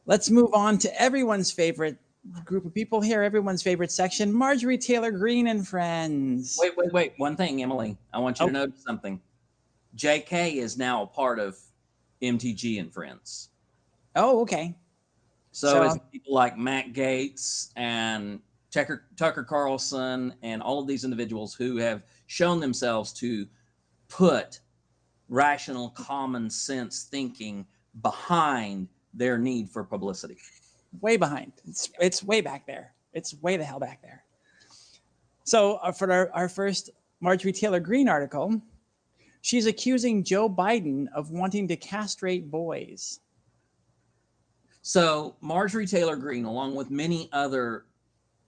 Let's move on to everyone's favorite group of people here, everyone's favorite section, Marjorie Taylor Greene and friends. Wait. One thing, Emily. I want you to Oh, notice something. JK is now a part of MTG and Friends. oh, okay. So So is people like Matt Gaetz and Tucker Carlson and all of these individuals who have shown themselves to put rational, common sense thinking behind their need for publicity. way behind. It's way back there. It's way the hell back there. So for our first Marjorie Taylor Greene article, she's accusing Joe Biden of wanting to castrate boys. So Marjorie Taylor Greene, along with many other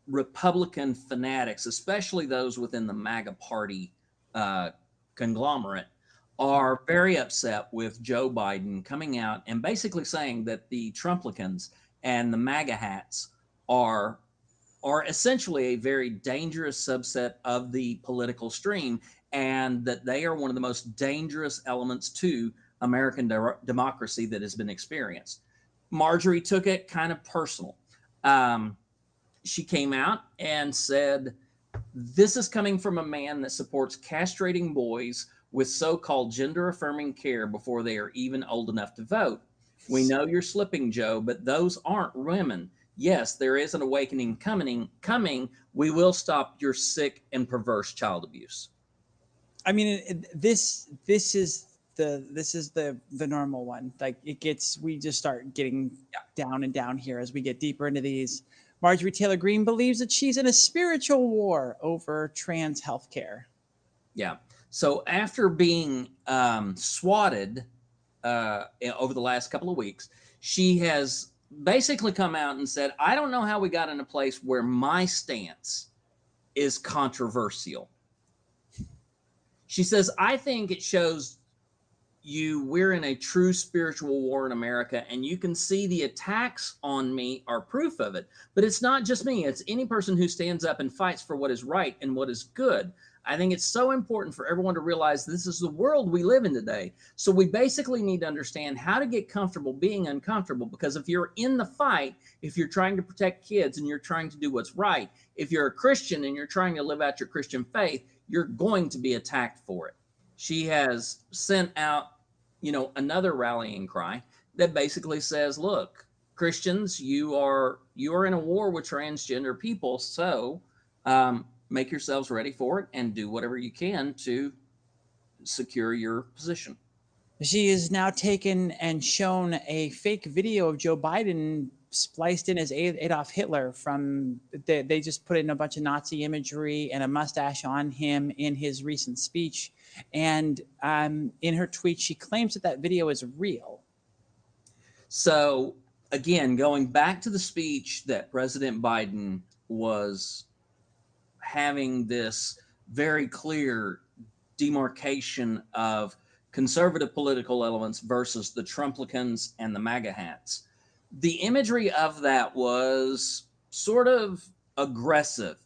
Republican fanatics, especially those within the MAGA party conglomerate, are very upset with Joe Biden coming out and basically saying that the Trumplicans and the MAGA hats are essentially a very dangerous subset of the political stream, and that they are one of the most dangerous elements to American democracy that has been experienced. Marjorie took it kind of personal. She came out and said, "This is coming from a man that supports castrating boys with so-called gender-affirming care before they are even old enough to vote. We know you're slipping, Joe, but those aren't women. Yes, there is an awakening coming. We will stop your sick and perverse child abuse." I mean, this is the normal one. Like we just start getting down and down here as we get deeper into these. Marjorie Taylor Greene believes that she's in a spiritual war over trans healthcare. Yeah. So after being swatted over the last couple of weeks, she has basically come out and said, "I don't know how we got in a place where my stance is controversial." She says, "I think it shows we're in a true spiritual war in America, and you can see the attacks on me are proof of it. But it's not just me, it's any person who stands up and fights for what is right and what is good. I think it's so important for everyone to realize this is the world we live in today. So we basically need to understand how to get comfortable being uncomfortable, because if you're in the fight, if you're trying to protect kids and you're trying to do what's right, if you're a Christian and you're trying to live out your Christian faith, you're going to be attacked for it." She has sent out, another rallying cry that basically says, "Look, Christians, you are in a war with transgender people, so make yourselves ready for it and do whatever you can to secure your position." She is now taken and shown a fake video of Joe Biden spliced in as Adolf Hitler from they just put in a bunch of Nazi imagery and a mustache on him in his recent speech. And in her tweet, she claims that video is real. So again, going back to the speech that President Biden was having, this very clear demarcation of conservative political elements versus the Trumplicans and the MAGA hats. The imagery of that was sort of aggressive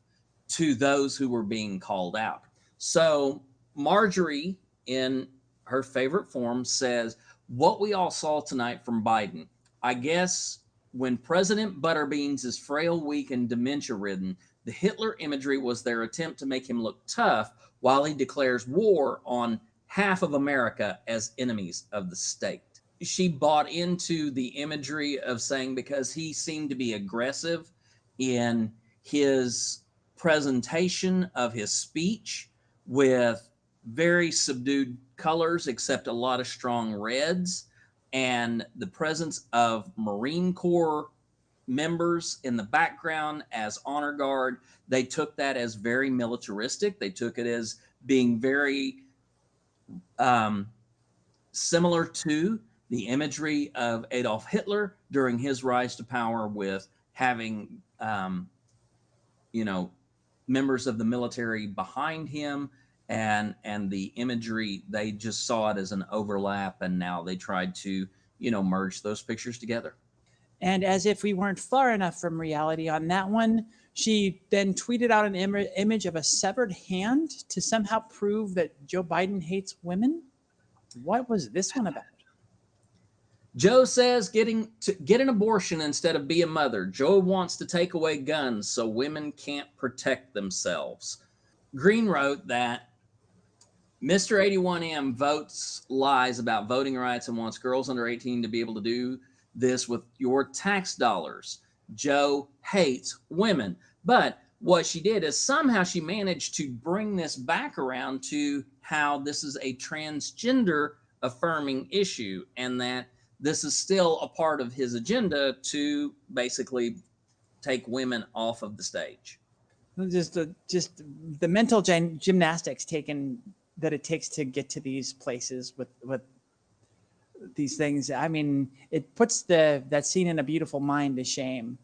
to those who were being called out. So Marjorie, in her favorite form, says, "What we all saw tonight from Biden, I guess when President Butterbeans is frail, weak, and dementia-ridden, the Hitler imagery was their attempt to make him look tough while he declares war on half of America as enemies of the state." She bought into the imagery of saying, because he seemed to be aggressive in his presentation of his speech with very subdued colors, except a lot of strong reds, and the presence of Marine Corps members in the background as honor guard, they took that as very militaristic. They took it as being very similar to the imagery of Adolf Hitler during his rise to power, with having, members of the military behind him, and the imagery, they just saw it as an overlap, and now they tried to, merge those pictures together. And as if we weren't far enough from reality on that one, she then tweeted out an image of a severed hand to somehow prove that Joe Biden hates women. What was this one about? Joe says get an abortion instead of be a mother. Joe wants to take away guns so women can't protect themselves. Greene wrote that Mr. 81M votes lies about voting rights and wants girls under 18 to be able to do this with your tax dollars. Joe hates women. But what she did is somehow she managed to bring this back around to how this is a transgender affirming issue and that this is still a part of his agenda to basically take women off of the stage. Just the mental gymnastics that it takes to get to these places with these things. I mean, it puts that scene in A Beautiful Mind to shame.